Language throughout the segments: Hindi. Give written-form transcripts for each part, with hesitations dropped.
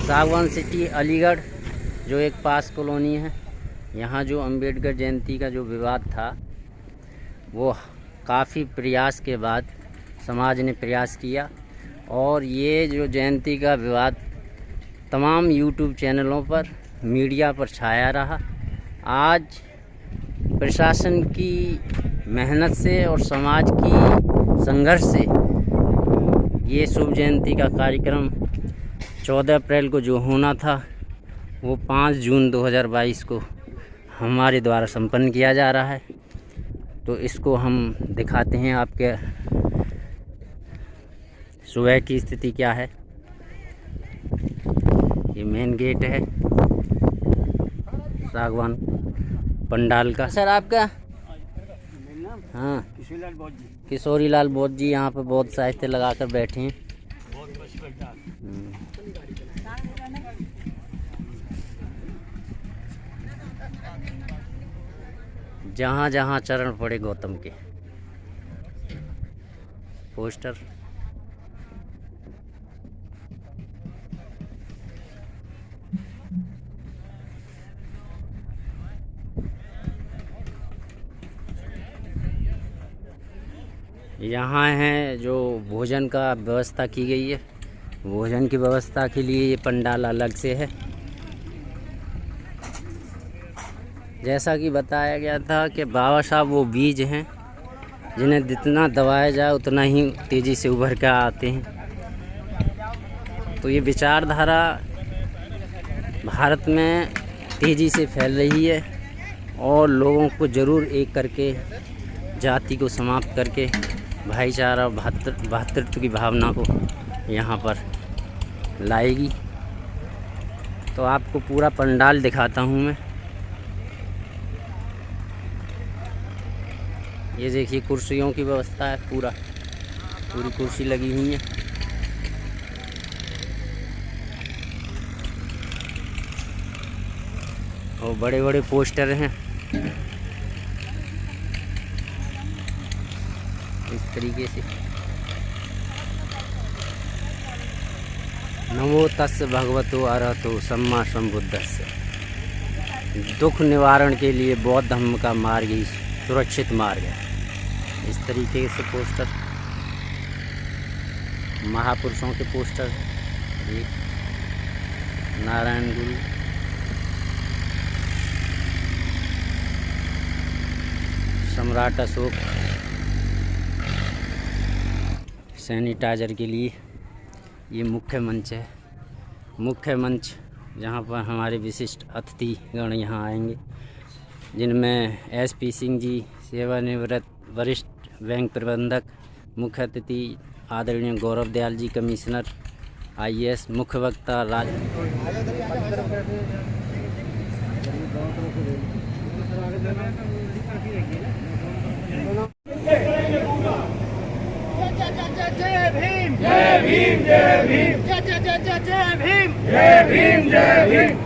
सागवान सिटी अलीगढ़ जो एक पास कॉलोनी है, यहाँ जो अंबेडकर जयंती का जो विवाद था वो काफ़ी प्रयास के बाद समाज ने प्रयास किया और ये जो जयंती का विवाद तमाम यूट्यूब चैनलों पर, मीडिया पर छाया रहा। आज प्रशासन की मेहनत से और समाज की संघर्ष से ये शुभ जयंती का कार्यक्रम 14 अप्रैल को जो होना था वो 5 जून 2022 को हमारे द्वारा संपन्न किया जा रहा है। तो इसको हम दिखाते हैं आपके सुबह की स्थिति क्या है। ये मेन गेट है सागवान पंडाल का। सर आपका? हाँ, किशोरी लाल बौद्ध जी यहाँ पर बौद्ध साहित्य लगाकर बैठे हैं। जहाँ जहाँ चरण पड़े गौतम के पोस्टर। यहाँ है जो भोजन का व्यवस्था की गई है। भोजन की व्यवस्था के लिए ये पंडाल अलग से है। जैसा कि बताया गया था कि बाबा साहब वो बीज हैं जिन्हें जितना दबाया जाए उतना ही तेज़ी से उभर कर आते हैं। तो ये विचारधारा भारत में तेज़ी से फैल रही है और लोगों को ज़रूर एक करके, जाति को समाप्त करके भाईचारा भ्रातृत्व की भावना को यहाँ पर लाएगी। तो आपको पूरा पंडाल दिखाता हूँ मैं। ये देखिए कुर्सियों की व्यवस्था है, पूरी कुर्सी लगी हुई है। और बड़े बड़े पोस्टर हैं इस तरीके से। नमो तस् भगवतो अरहतो सम्मा संबुद्धस्य। दुख निवारण के लिए बौद्ध धर्म का मार्ग ही सुरक्षित मार्ग है। इस तरीके से पोस्टर, महापुरुषों के पोस्टर, एक नारायण गुरु, सम्राट अशोक, सैनिटाइजर के लिए ये मुख्य मंच है। मुख्य मंच जहाँ पर हमारे विशिष्ट अतिथिगण यहाँ आएंगे, जिनमें SP सिंह जी, सेवानिवृत्त वरिष्ठ बैंक प्रबंधक, मुख्य अतिथि आदरणीय गौरव दयाल जी, कमिश्नर IAS, मुख्य वक्ता राज। जय भीम, जय भीम, जय भीम, जय जय जय जय जय भीम, जय भीम, जय भीम।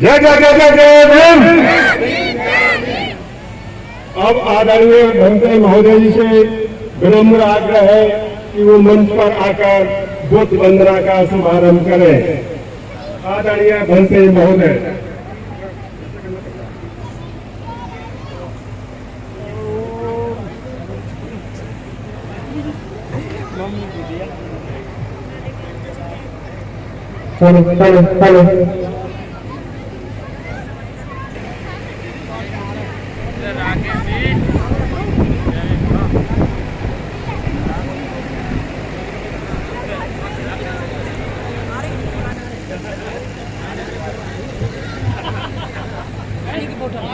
जय जय जय जय जय भीम। अब आदरणीय भंते महोदय जी से विनम्र आग्रह है कि वो मंच पर आकर बुद्ध वंदना का शुभारंभ करें। आदरणीय भंते महोदय। चलो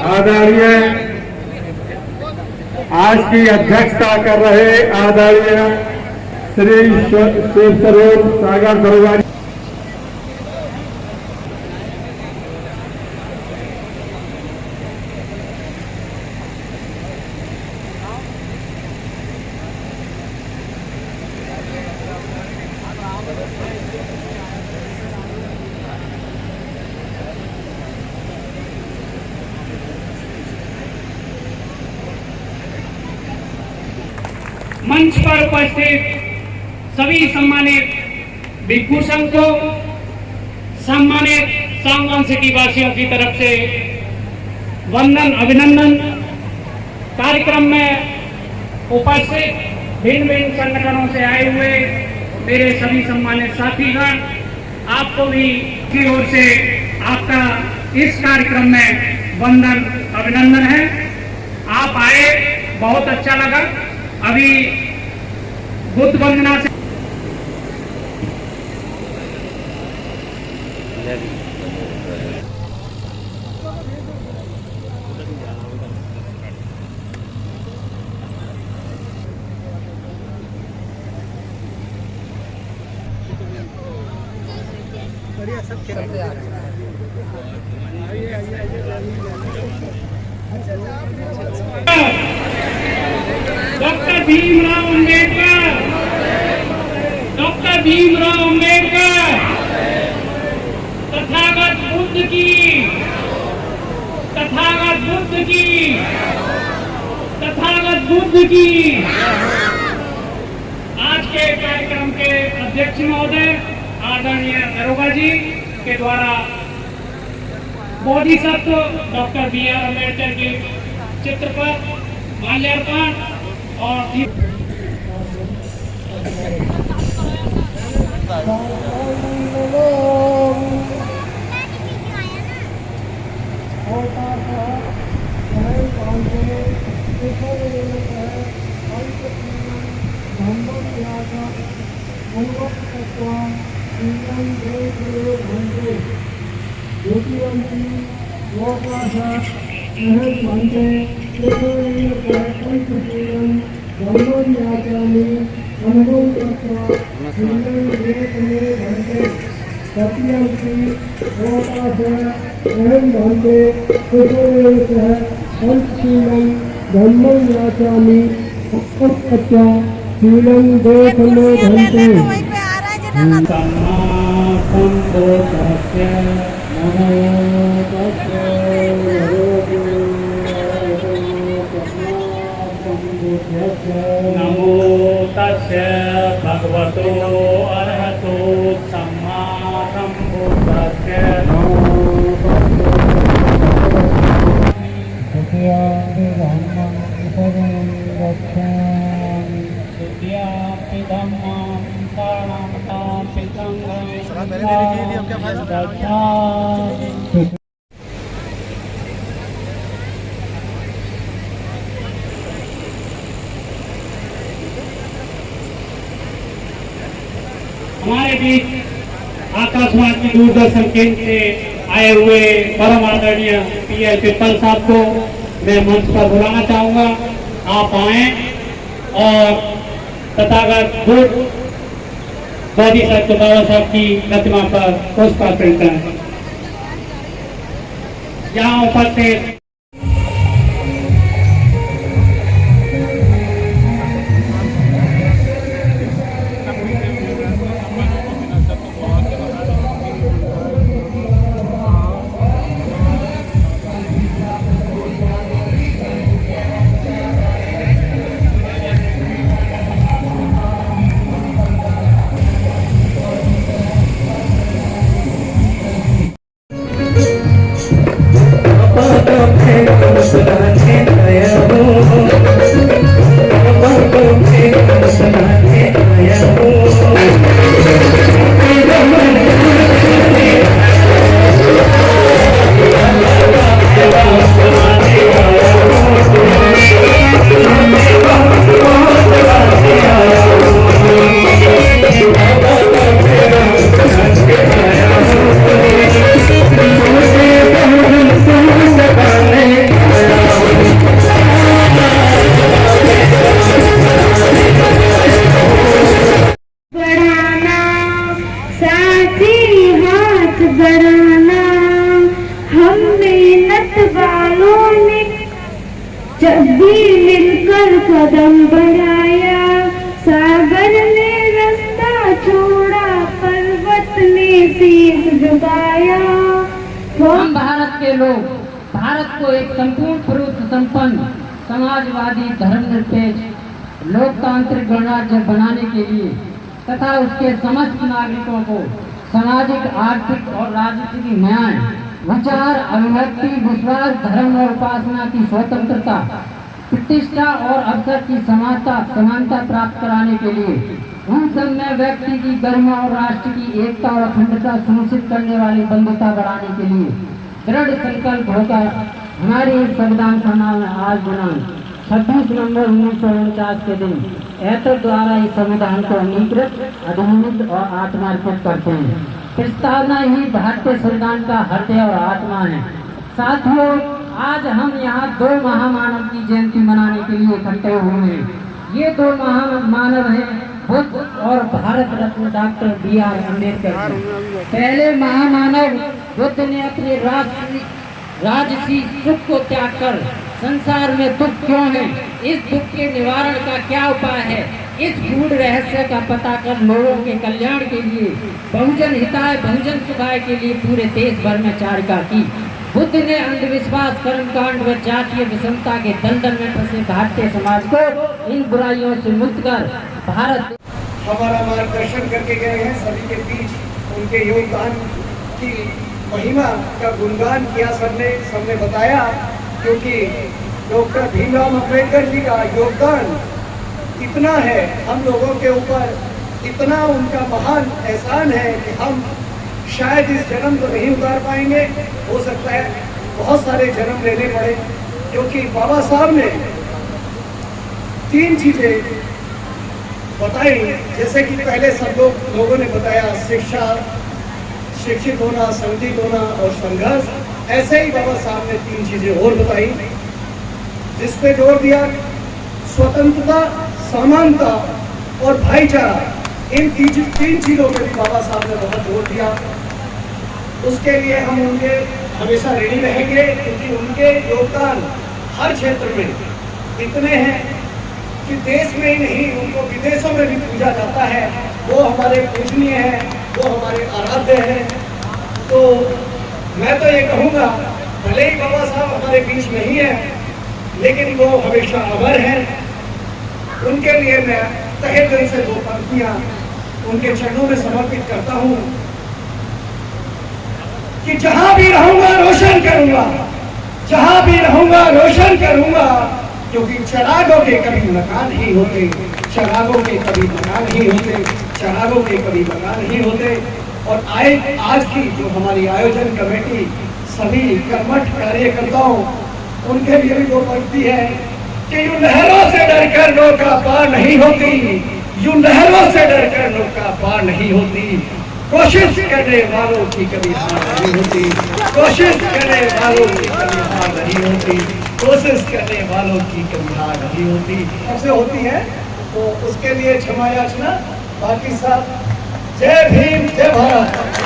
आदरणीय आज की अध्यक्षता कर रहे आदरणीय श्री शिव सरोवर सागर सरोवर मंच पर उपस्थित सभी सम्मानित भिक्षु संघ को, सम्मानित सांगवान सिटी वासियों की तरफ से वंदन अभिनंदन। कार्यक्रम में उपस्थित भिन्न भिन्न संगठनों से आए हुए मेरे सभी सम्मानित साथीगण, आपको भी की ओर से आपका इस कार्यक्रम में वंदन अभिनंदन है। आप आए, बहुत अच्छा लगा। अभी बुद्ध वंदना से सब खेलते आ रहे हैं। डॉक्टर भीमराव अंबेडकर, डॉक्टर भीमराव अंबेडकर, तथागत बुद्ध की, तथागत बुद्ध की, तथागत बुद्ध की। आज के कार्यक्रम के अध्यक्ष महोदय आदरणीय दरोगा जी के द्वारा बोधिसत्व डॉक्टर B.R. अम्बेडकर के चित्र पर माल्यार्पण और नमो तस्य भगवतो अरहतो सम्मा सम्बुद्धस्य। हमारे बीच आकाशवाणी दूरदर्शन केंद्र से आए हुए परम आदरणीय P.L. पिप्पल साहब को मैं मंच पर बुलाना चाहूंगा। आप आए और तथागत बुद्ध बोधिसत्व बाबा साहब की प्रतिमा पर पुष्पार्पण करें। यहाँ उपस्थित जब भी मिलकर कदम बढ़ाया, सागर ने रास्ता छोड़ा, पर्वत ने शीश झुकाया। हम भारत के लोग भारत को एक संपूर्ण पुरुष संपन्न समाजवादी धर्मनिरपेक्ष लोकतांत्रिक गणराज्य बनाने के लिए तथा उसके समस्त नागरिकों को सामाजिक, आर्थिक और राजनीतिक न्याय, विचार, अभिव्यक्ति, विश्वास, धर्म और उपासना की स्वतंत्रता, प्रतिष्ठा और अवसर की समानता प्राप्त कराने के लिए उन सब में व्यक्ति की गरिमा और राष्ट्र की एकता और अखंडता सुनिश्चित करने वाली बंधुता बढ़ाने के लिए दृढ़ संकल्प होकर हमारे इस संविधान सभा में आज दिनांक 26 नवंबर 1949 के दिन ऐतर द्वारा इस संविधान को अंगीकृत, अधिनियमित और आत्मार्पित करते हैं। प्रस्तावना ही भारतीय संविधान का हृदय और आत्मा है। साथियों, आज हम यहाँ दो महामानव की जयंती मनाने के लिए इकट्ठे हुए हैं। ये दो महामानव हैं बुद्ध और भारत रत्न डॉक्टर B.R. अम्बेडकर जी। पहले महामानव बुद्ध ने अपने राजसी सुख को त्याग कर संसार में दुख क्यों है, इस दुख के निवारण का क्या उपाय है, इस गूढ़ रहस्य का पता कर लोगों के कल्याण के लिए, बहुजन हिताय बहुजन सुखाय के लिए पूरे देश भर में चारिका की। बुद्ध ने अंधविश्वास, कर्मकांड व जातीय विषमता के दलदल में फंसे भारतीय समाज को इन बुराइयों से मुक्त कर भारत हमारा मार्गदर्शन करके गए हैं। सभी के बीच उनके योगदान की महिमा का गुणगान किया सबने बताया, क्योंकि डॉक्टर भीमराव अम्बेडकर जी का योगदान इतना है हम लोगों के ऊपर, इतना उनका महान एहसान है कि हम शायद इस जन्म को नहीं उतार पाएंगे। हो सकता है बहुत सारे जन्म लेने पड़े, क्योंकि बाबा साहब ने 3 चीजें बताई, जैसे कि पहले सब लोगों ने बताया, शिक्षा, शिक्षित होना, संगठित होना और संघर्ष। ऐसे ही बाबा साहब ने 3 चीजें और बताई, जिस पे जोर दिया स्वतंत्रता, समानता और भाईचारा। इन 3 चीजों पे भी बाबा साहब ने बहुत जोर दिया। उसके लिए हम उनके हमेशा ऋणी रहेंगे, क्योंकि उनके योगदान हर क्षेत्र में इतने हैं कि देश में ही नहीं, उनको विदेशों में भी पूजा जाता है। वो हमारे पूजनीय हैं, वो हमारे आराध्य हैं। तो मैं तो ये कहूँगा, भले ही बाबा साहब हमारे बीच नहीं है, लेकिन वो हमेशा अमर हैं। उनके लिए मैं तहे दिल से 2 पंक्तियाँ उनके चरणों में समर्पित करता हूँ कि जहाँ भी रहूँगा रोशन करूँगा, जहाँ भी रहूँगा रोशन करूँगा, क्योंकि चिरागों के कभी मकान ही होते, चिरागों के कभी मकान ही होते, चिरागों के कभी मकान ही होते। और आज की जो हमारी आयोजन कमेटी, सभी कर्मठ कार्यकर्ताओं, उनके लिए भी 2 पंक्ति है कि यूं लहरों से डरकर नौका पार नहीं होती, यूं लहरों से डरकर नौका पार नहीं होती, कोशिश करने वालों की कभी हार नहीं होती, कोशिश करने वालों की कभी हार नहीं होती, कोशिश करने वालों की कभी हार नहीं होती। सबसे होती है, तो उसके लिए क्षमा याचना। बाकी सब जय भीम, जय भारत।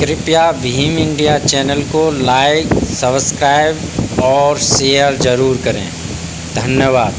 कृपया भीम इंडिया चैनल को लाइक, सब्सक्राइब और शेयर ज़रूर करें। धन्यवाद।